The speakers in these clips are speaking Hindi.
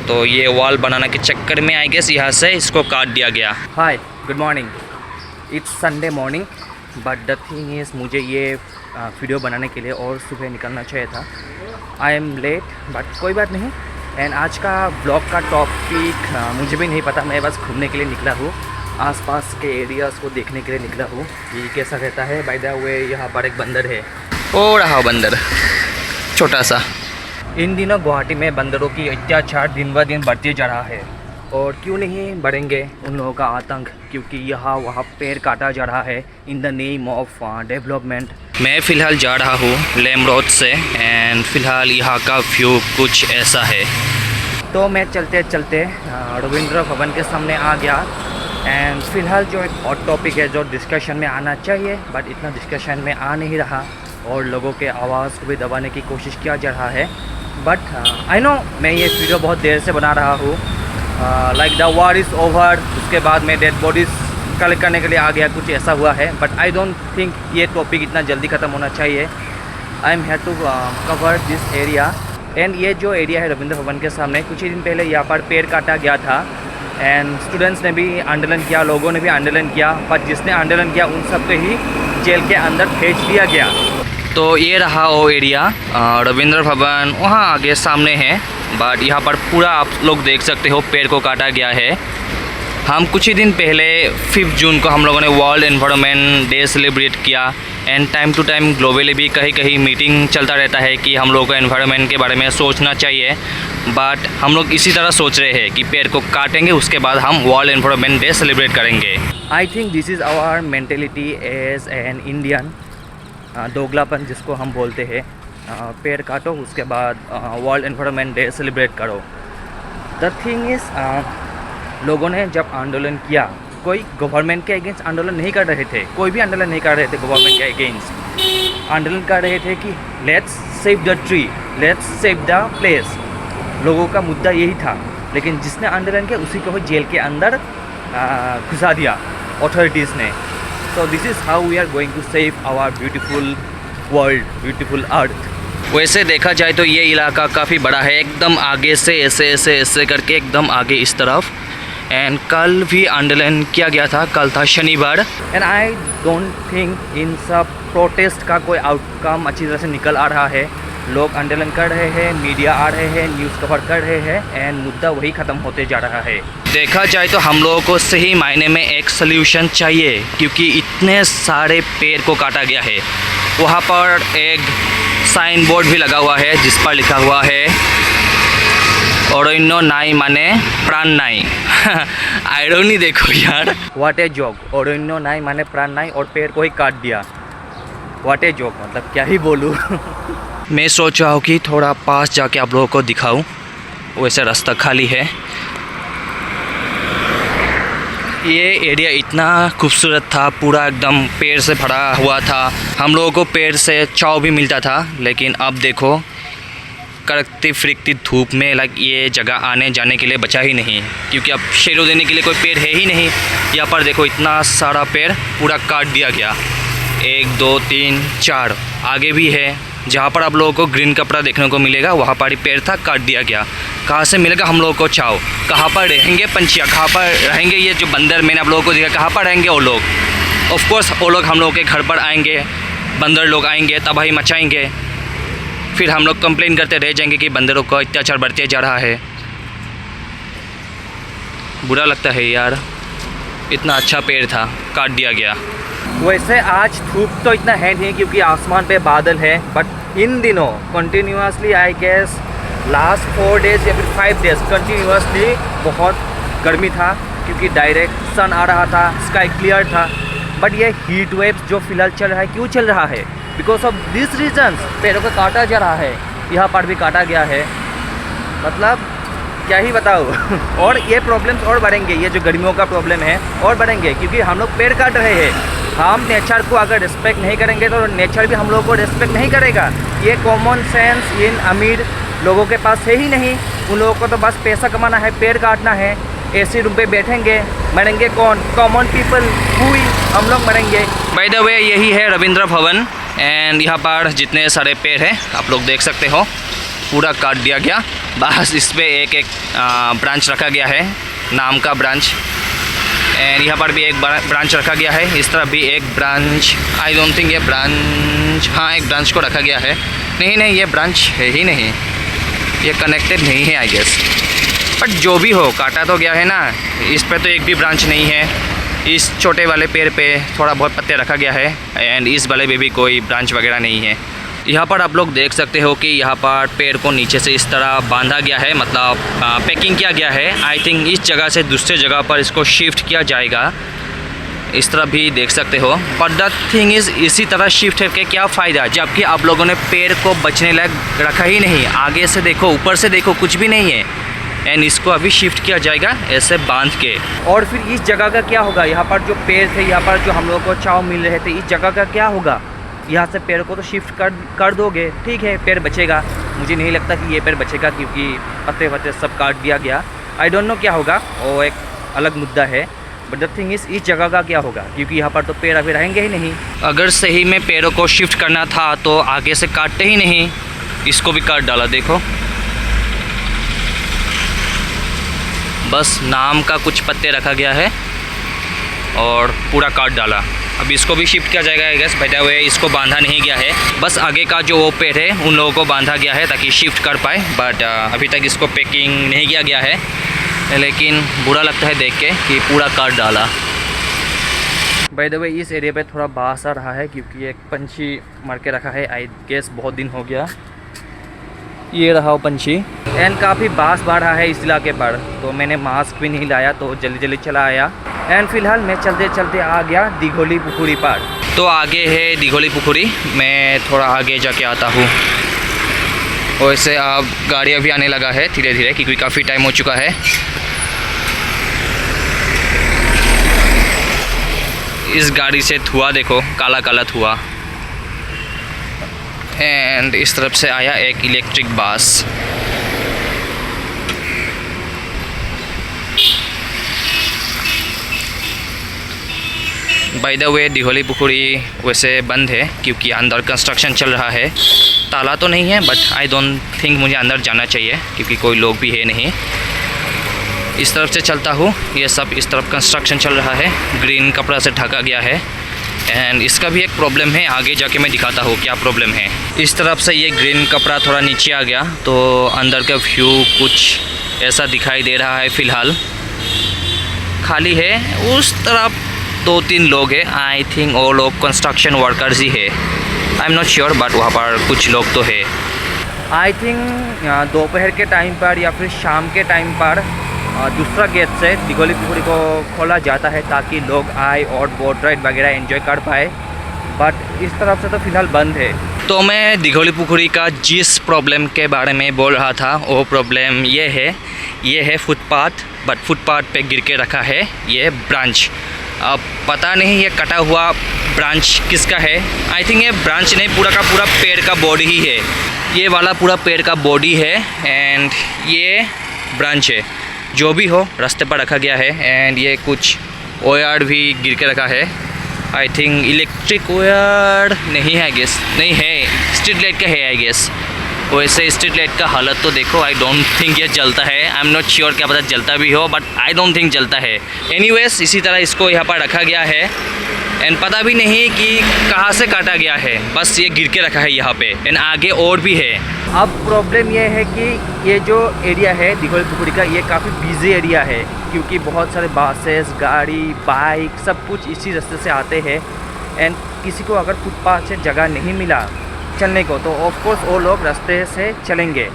तो ये वॉल बनाने के चक्कर में आई गेस यहाँ से इसको काट दिया गया। Hi, good morning. It's Sunday morning, but the thing is मुझे ये वीडियो बनाने के लिए और सुबह निकलना चाहिए था। आई एम लेट, बट कोई बात नहीं। एंड आज का ब्लॉग का टॉपिक मुझे भी नहीं पता, मैं बस घूमने के लिए निकला हूँ, आसपास के एरियाज़ को देखने के लिए निकला हूँ कि कैसा रहता है। बाय द वे यहाँ पर एक बंदर है, ओ रहा बंदर छोटा सा। इन दिनों गुवाहाटी में बंदरों की अत्याचार दिन ब दिन बढ़ते जा रहा है, और क्यों नहीं बढ़ेंगे उन लोगों का आतंक, क्योंकि यहाँ वहाँ पेड़ काटा जा रहा है in the name of development. मैं फ़िलहाल जा रहा हूँ लेम रोड से, एंड फ़िलहाल यहाँ का व्यू कुछ ऐसा है। तो मैं चलते चलते रविंद्र भवन के सामने आ गया। एंड फ़िलहाल जो एक हॉट टॉपिक है जो डिस्कशन में आना चाहिए, बट इतना डिस्कशन में आ नहीं रहा, और लोगों के आवाज़ को भी दबाने की कोशिश किया जा रहा है। बट आई नो मैं ये वीडियो बहुत देर से बना रहा हूँ, like the war is over. उसके बाद मैं डेड बॉडीज़ कलेक्ट करने के लिए आ गया, कुछ ऐसा हुआ है। बट आई डोंट थिंक ये टॉपिक इतना जल्दी ख़त्म होना चाहिए। I am have to cover this area. And ये जो एरिया है रविंद्र भवन के सामने, कुछ ही दिन पहले यहाँ पर पेड़ काटा गया था, एंड स्टूडेंट्स ने भी आंदोलन किया, लोगों ने भी आंदोलन किया, पर जिसने आंदोलन किया उन सबको ही जेल के अंदर भेज दिया गया। तो ये रहा वो एरिया, रविंद्र भवन वहाँ आगे सामने है, बट यहाँ पर पूरा आप लोग देख सकते हो पेड़ को काटा गया है। हम कुछ ही दिन पहले 5 जून को हम लोगों ने वर्ल्ड एनवायरनमेंट डे सेलिब्रेट किया, and time to time globally भी कहीं कहीं मीटिंग चलता रहता है कि हम लोगों को एनवायरनमेंट के बारे में सोचना चाहिए। बट हम लोग इसी तरह सोच रहे हैं कि पेड़ को काटेंगे, उसके बाद हम वर्ल्ड एनवायरनमेंट डे सेलिब्रेट करेंगे। I think this is our mentality as an Indian, दोगलापन जिसको हम बोलते हैं। पेड़ काटो, उसके बाद वर्ल्ड एनवायरनमेंट डे सेलिब्रेट करो। द थिंग इज़ लोगों ने जब आंदोलन किया, कोई गवर्नमेंट के अगेंस्ट आंदोलन नहीं कर रहे थे, कोई भी आंदोलन नहीं कर रहे थे गवर्नमेंट के अगेंस्ट। आंदोलन कर रहे थे कि let's save the tree, let's save the place. लोगों का मुद्दा यही था, लेकिन जिसने आंदोलन किया उसी को जेल के अंदर घुसा दिया अथॉरिटीज़ ने। So this is how we are going to save our beautiful world, beautiful earth. वैसे देखा जाए तो ये इलाका काफ़ी बड़ा है, एकदम आगे से ऐसे ऐसे ऐसे करके एकदम आगे इस तरफ। एंड कल भी आंदोलन किया गया था, कल था शनिवार। And I don't think in सब प्रोटेस्ट का कोई आउटकम अच्छी तरह से निकल आ रहा है। लोग आंदोलन कर रहे हैं, मीडिया आ रहे हैं, न्यूज़ कवर कर रहे हैं, एंड मुद्दा वही ख़त्म होते जा रहा है। देखा जाए तो हम लोगों को सही मायने में एक सल्यूशन चाहिए, क्योंकि इतने सारे पेड़ को काटा गया है। वहाँ पर एक साइन बोर्ड भी लगा हुआ है जिस पर लिखा हुआ है अरण्य नाई माने प्राण नाई। आयरनी देखो यार, व्हाट ए जोक। अरण्य नाई माने प्राण नाई, और पेड़ को ही काट दिया। व्हाट ए जोक, मतलब क्या ही बोलूँ। मैं सोच रहा हूँ कि थोड़ा पास जाके आप लोगों को दिखाऊं। वैसे रास्ता खाली है। ये एरिया इतना खूबसूरत था, पूरा एकदम पेड़ से भरा हुआ था। हम लोगों को पेड़ से छांव भी मिलता था, लेकिन अब देखो कड़कती फिरकती धूप में ये जगह आने जाने के लिए बचा ही नहीं, क्योंकि अब शेडो देने के लिए कोई पेड़ है ही नहीं। यहाँ पर देखो इतना सारा पेड़ पूरा काट दिया गया, 1 2 3 4 आगे भी है। जहाँ पर आप लोगों को ग्रीन कपड़ा देखने को मिलेगा, वहाँ पर ही पेड़ था, काट दिया गया। कहाँ से मिलेगा हम लोगों को छाँव? कहाँ पर रहेंगे पंछियाँ? कहाँ पर रहेंगे ये जो बंदर मैंने आप लोगों को दिखा? कहाँ पर रहेंगे वो लोग? ऑफ कोर्स वो लोग हम लोगों के घर पर आएंगे, बंदर लोग आएंगे, तबाही मचाएंगे, फिर हम लोग कंप्लेन करते रह जाएंगे कि बंदरों का अत्याचार बढ़ते जा रहा है। बुरा लगता है यार, इतना अच्छा पेड़ था, काट दिया गया। वैसे आज धूप तो इतना है नहीं, क्योंकि आसमान पे बादल है, बट इन दिनों continuously I guess last 4 days या फिर 5 डेज़ कंटिन्यूसली बहुत गर्मी था, क्योंकि डायरेक्ट सन आ रहा था, स्काई क्लियर था। बट ये हीट वेव्स जो फिलहाल चल रहा है, क्यों चल रहा है? बिकॉज ऑफ दिस रीजन्स पेड़ों को काटा जा रहा है। यहाँ पर भी काटा गया है, मतलब क्या ही बताओ। और ये प्रॉब्लम्स और बढ़ेंगे, ये जो गर्मियों का प्रॉब्लम है और बढ़ेंगे, क्योंकि हम लोग पेड़ काट रहे हैं। हम नेचर को अगर रिस्पेक्ट नहीं करेंगे तो नेचर भी हम लोगों को रिस्पेक्ट नहीं करेगा। ये कॉमन सेंस इन अमीर लोगों के पास है ही नहीं। उन लोगों को तो बस पैसा कमाना है, पेड़ काटना है, एसी रूम पे बैठेंगे, मरेंगे कौन? कॉमन पीपल, हुई हम लोग मरेंगे। बाय द वे यही है रविंद्र भवन, एंड यहाँ पर जितने सारे पेड़ हैं आप लोग देख सकते हो। पूरा काट दिया गया। बस इस पर एक एक ब्रांच रखा गया है, नाम का ब्रांच। एंड यहाँ पर भी एक ब्रांच रखा गया है, इस तरफ भी एक ब्रांच। आई डोंट थिंक ये ब्रांच, हाँ एक ब्रांच को रखा गया है। नहीं ये ब्रांच है ही नहीं, ये कनेक्टेड नहीं है आई गेस। बट जो भी हो, काटा तो गया है ना। इस पे तो एक भी ब्रांच नहीं है। इस छोटे वाले पेड़ पे थोड़ा बहुत पत्ते रखा गया है एंड इस वाले पे भी कोई ब्रांच वगैरह नहीं है। यहाँ पर आप लोग देख सकते हो कि यहाँ पर पेड़ को नीचे से इस तरह बांधा गया है, मतलब पैकिंग किया गया है। आई थिंक इस जगह से दूसरे जगह पर इसको शिफ्ट किया जाएगा। इस तरह भी देख सकते हो। बट द थिंग इज़, इसी तरह शिफ्ट करके क्या फ़ायदा, जबकि आप लोगों ने पेड़ को बचने लायक रखा ही नहीं। आगे से देखो, ऊपर से देखो, कुछ भी नहीं है। एंड इसको अभी शिफ्ट किया जाएगा ऐसे बांध के। और फिर इस जगह का क्या होगा? यहाँ पर जो पेड़ थे, यहाँ पर जो हम लोगों को छाँव मिल रहे थे, इस जगह का क्या होगा? यहाँ से पेड़ को तो शिफ्ट कर दोगे, ठीक है, पेड़ बचेगा। मुझे नहीं लगता कि ये पेड़ बचेगा, क्योंकि पत्ते वत्ते सब काट दिया गया। आई डोंट नो क्या होगा, वो एक अलग मुद्दा है। बट द थिंग इज़, इस जगह का क्या होगा, क्योंकि यहाँ पर तो पेड़ अभी रहेंगे ही नहीं। अगर सही में पेड़ों को शिफ्ट करना था तो आगे से काटते ही नहीं, इसको भी काट डाला। देखो, बस नाम का कुछ पत्ते रखा गया है और पूरा काट डाला। अब इसको भी शिफ्ट किया जाएगा आई गेस। बैठा हुए इसको बांधा नहीं गया है, बस आगे का जो वो पेड़ है उन लोगों को बांधा गया है ताकि शिफ्ट कर पाए। बट अभी तक इसको पैकिंग नहीं किया गया है, लेकिन बुरा लगता है देख के कि पूरा काट डाला। बाय द वे, इस एरिया पे थोड़ा बास आ रहा है क्योंकि एक पंछी मार के रखा है। आई गेस बहुत दिन हो गया। ये रहा वो पंछी। एंड काफ़ी बास बाढ़ रहा है इस इलाके पर, तो मैंने मास्क भी नहीं लाया, तो जल्दी जल्दी चला आया। एंड फिलहाल मैं चलते चलते आ गया दिघोली पुखुरी पर। तो आगे है दिघोली पुखुरी, मैं थोड़ा आगे जाके आता हूँ। वैसे अब गाड़ियाँ भी आने लगा है धीरे धीरे, क्योंकि काफ़ी टाइम हो चुका है। इस गाड़ी से धुआं देखो, काला काला धुआं। एंड इस तरफ से आया एक electric bus. By the way, दिघोली पुखुरी वैसे बंद है क्योंकि अंदर कंस्ट्रक्शन चल रहा है। ताला तो नहीं है, बट आई डोंट थिंक मुझे अंदर जाना चाहिए क्योंकि कोई लोग भी है नहीं। इस तरफ से चलता हूँ। ये सब इस तरफ कंस्ट्रक्शन चल रहा है, ग्रीन कपड़ा से ढका गया है। एंड इसका भी एक प्रॉब्लम है, आगे जाके मैं दिखाता हूँ क्या प्रॉब्लम है। इस तरफ से ये ग्रीन कपड़ा थोड़ा नीचे आ गया, तो अंदर का व्यू कुछ ऐसा दिखाई दे रहा है। फ़िलहाल खाली है। उस तरफ 2-3 लोग हैं, आई थिंक वो लोग कंस्ट्रक्शन वर्कर्स ही है। I am not sure, but वहाँ पर कुछ लोग तो है। आई थिंक दोपहर के टाइम पर या फिर शाम के टाइम पर दूसरा गेट से दिघोली पुखुरी को खोला जाता है ताकि लोग आए और बोट राइड वगैरह एंजॉय कर पाए। बट इस तरफ से तो फ़िलहाल बंद है। तो मैं दिघोली पुखुरी का जिस प्रॉब्लम के बारे में बोल रहा था, वो प्रॉब्लम ये है फुटपाथ। बट फुटपाथ पे गिर के रखा है ये ब्रांच। अब पता नहीं ये कटा हुआ ब्रांच किसका है। आई थिंक ये ब्रांच नहीं, पूरा का पूरा पेड़ का बॉडी ही है। ये वाला पूरा पेड़ का बॉडी है एंड ये ब्रांच है। जो भी हो, रास्ते पर रखा गया है। एंड ये कुछ वायर भी गिर के रखा है। आई थिंक इलेक्ट्रिक वायर नहीं है, गेस नहीं है, स्ट्रीट लाइट का है आई गेस। वैसे स्ट्रीट लाइट का हालत तो देखो, आई डोंट थिंक ये जलता है। आई एम नॉट श्योर, क्या पता जलता भी हो, बट आई डोंट थिंक जलता है। एनीवेज, इसी तरह इसको यहाँ पर रखा गया है। एंड पता भी नहीं कि कहाँ से काटा गया है, बस ये गिर के रखा है यहाँ पे। एंड आगे और भी है। अब प्रॉब्लम ये है कि ये जो एरिया है दिघोली पुखुरी का, ये काफ़ी बिजी एरिया है क्योंकि बहुत सारे बसेस, गाड़ी, बाइक सब कुछ इसी रास्ते से आते हैं। एंड किसी को अगर फुटपाथ से जगह नहीं मिला चलने को, तो ऑफ कोर्स वो लोग रास्ते से चलेंगे।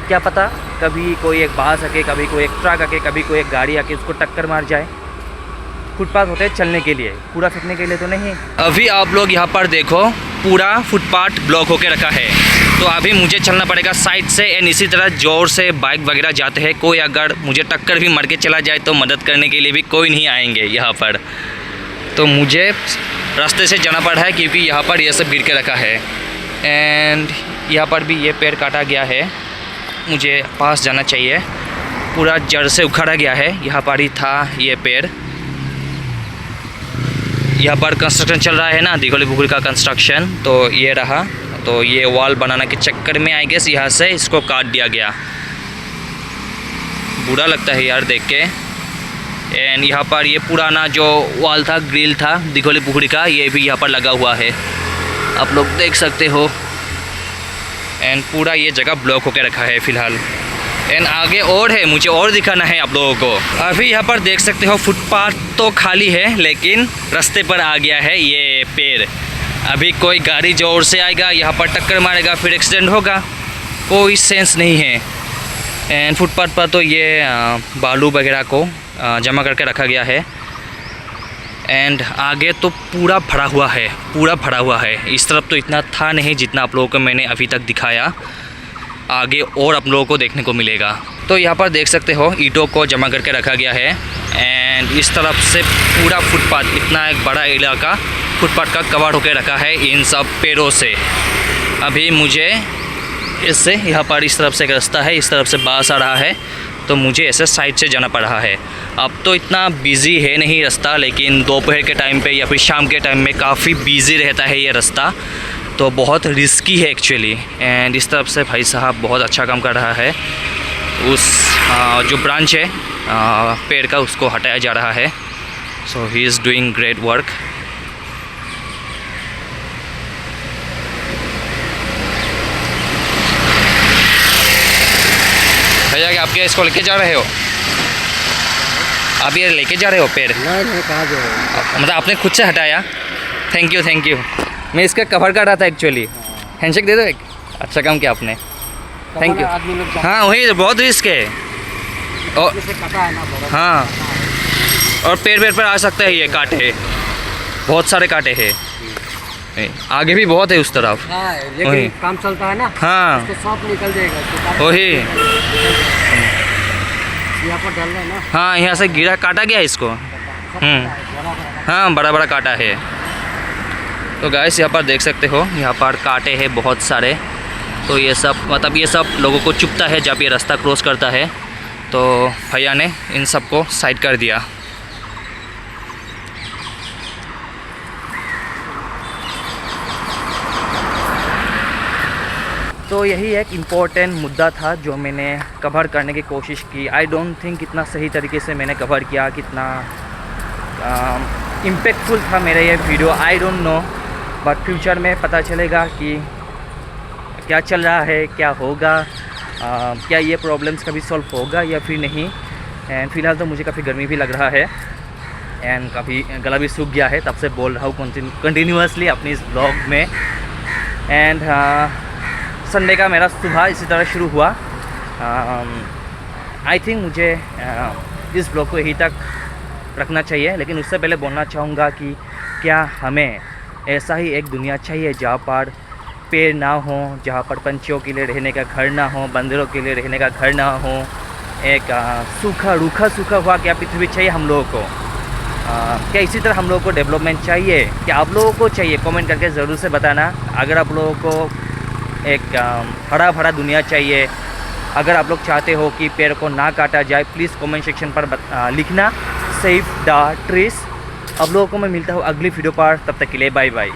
क्या पता कभी कोई एक बस आके, कभी कोई एक ट्रक आके, कभी कोई एक गाड़ी आके उसको टक्कर मार जाए। फुटपाथ होते हैं चलने के लिए, कूड़ा फेंकने के लिए तो नहीं। अभी आप लोग यहाँ पर देखो, पूरा फुटपाथ ब्लॉक होके रखा है। तो अभी मुझे चलना पड़ेगा साइड से। एंड इसी तरह जोर से बाइक वगैरह जाते हैं, कोई अगर मुझे टक्कर भी मार के चला जाए तो मदद करने के लिए भी कोई नहीं आएंगे यहाँ पर। तो मुझे रास्ते से जाना पड़ा है क्योंकि यहाँ पर ये सब गिर के रखा है। एंड यहाँ पर भी ये पेड़ काटा गया है, मुझे पास जाना चाहिए। पूरा जड़ से उखाड़ा गया है। यहाँ पर ही था ये पेड़। यहाँ पर कंस्ट्रक्शन चल रहा है ना, दिघोली पुखुरी का कंस्ट्रक्शन, तो ये रहा। तो ये वॉल बनाने के चक्कर में आई गेस यहाँ से इसको काट दिया गया। बुरा लगता है यार देख के। एंड यहाँ पर ये पुराना जो वॉल था, ग्रिल था दिघोली पुखड़ी का, ये भी यहाँ पर लगा हुआ है, आप लोग देख सकते हो। एंड पूरा ये जगह ब्लॉक होकर रखा है फ़िलहाल। एंड आगे और है, मुझे और दिखाना है आप लोगों को। अभी यहाँ पर देख सकते हो फुटपाथ तो खाली है, लेकिन रास्ते पर आ गया है ये पेड़। अभी कोई गाड़ी जोर से आएगा, यहाँ पर टक्कर मारेगा, फिर एक्सीडेंट होगा, कोई सेंस नहीं है। एंड फुटपाथ पर तो ये बालू वगैरह को जमा करके रखा गया है। एंड आगे तो पूरा भरा हुआ है, पूरा भरा हुआ है। इस तरफ तो इतना था नहीं जितना आप लोगों को मैंने अभी तक दिखाया, आगे और आप लोगों को देखने को मिलेगा। तो यहाँ पर देख सकते हो ईंटों को जमा करके रखा गया है। एंड इस तरफ से पूरा फुटपाथ, इतना एक बड़ा इलाका फुटपाथ का कवर होकर रखा है इन सब पेड़ों से। अभी मुझे इससे यहाँ पर इस तरफ से एक रास्ता है, इस तरफ से बास आ रहा है, तो मुझे ऐसे साइड से जाना पड़ रहा है। अब तो इतना बिज़ी है नहीं रास्ता, लेकिन दोपहर के टाइम पे या फिर शाम के टाइम में काफ़ी बिज़ी रहता है ये रास्ता, तो बहुत रिस्की है एक्चुअली। एंड इस तरफ से भाई साहब बहुत अच्छा काम कर रहा है। उस जो ब्रांच है पेड़ का, उसको हटाया जा रहा है। So he is doing great work. भैया क्या आपके इसको लेके जा रहे हो? आप ये लेके जा रहे हो पेड़? नहीं कहाँ जा रहे हो? मतलब आपने खुद से हटाया? Thank you thank you. मैं इसका कवर कर रहा था एक्चुअली। हैंडशेक दे दो एक। अच्छा काम किया आपने, थैंक यू। हाँ वही बहुत रिस्क है। और हाँ, और पेड़ पर आ सकता है ये कांटे, बहुत सारे कांटे हैं। आगे भी बहुत है उस तरफ। लेकिन काम चलता है ना। हाँ तो सब निकल जाएगा। वही यहाँ पर डालना है ना। हाँ, यहाँ से गिरा, काटा गया इसको। हाँ बड़ा बड़ा काटा है। तो गाइस यहाँ पर देख सकते हो, यहाँ पर कांटे हैं बहुत सारे। तो ये सब मतलब ये सब लोगों को चुभता है जब ये रास्ता क्रॉस करता है। तो भैया ने इन सब को साइड कर दिया। तो यही एक इम्पॉर्टेंट मुद्दा था जो मैंने कवर करने की कोशिश की। आई डोंट थिंक कितना सही तरीके से मैंने कवर किया, कितना इम्पैक्टफुल था मेरा ये video, I don't know. But future में पता चलेगा कि क्या चल रहा है, क्या होगा, क्या ये प्रॉब्लम्स कभी सॉल्व होगा या फिर नहीं। एंड फ़िलहाल तो मुझे काफ़ी गर्मी भी लग रहा है एंड काफ़ी गला भी सूख गया है, तब से बोल रहा हूँ कंटिन्यूसली अपनी इस ब्लॉग में। एंड संडे का मेरा सुबह इसी तरह शुरू हुआ। आई थिंक मुझे इस ब्लॉग को यहीं तक रखना चाहिए, लेकिन उससे पहले बोलना चाहूँगा कि क्या हमें ऐसा ही एक दुनिया चाहिए जहाँ पर पेड़ ना हो, जहाँ पर पंछियों के लिए रहने का घर ना हो, बंदरों के लिए रहने का घर ना हो, एक सूखा रूखा हुआ क्या पृथ्वी चाहिए हम लोगों को? क्या इसी तरह हम लोगों को डेवलपमेंट चाहिए? क्या आप लोगों को चाहिए? कमेंट करके ज़रूर से बताना। अगर आप लोगों को एक हरा भरा दुनिया चाहिए, अगर आप लोग चाहते हो कि पेड़ को ना काटा जाए, प्लीज़ कमेंट सेक्शन पर लिखना, सेव द ट्रीज। आप लोगों को मैं मिलता हूँ अगली वीडियो पर, तब तक के लिए बाय बाय।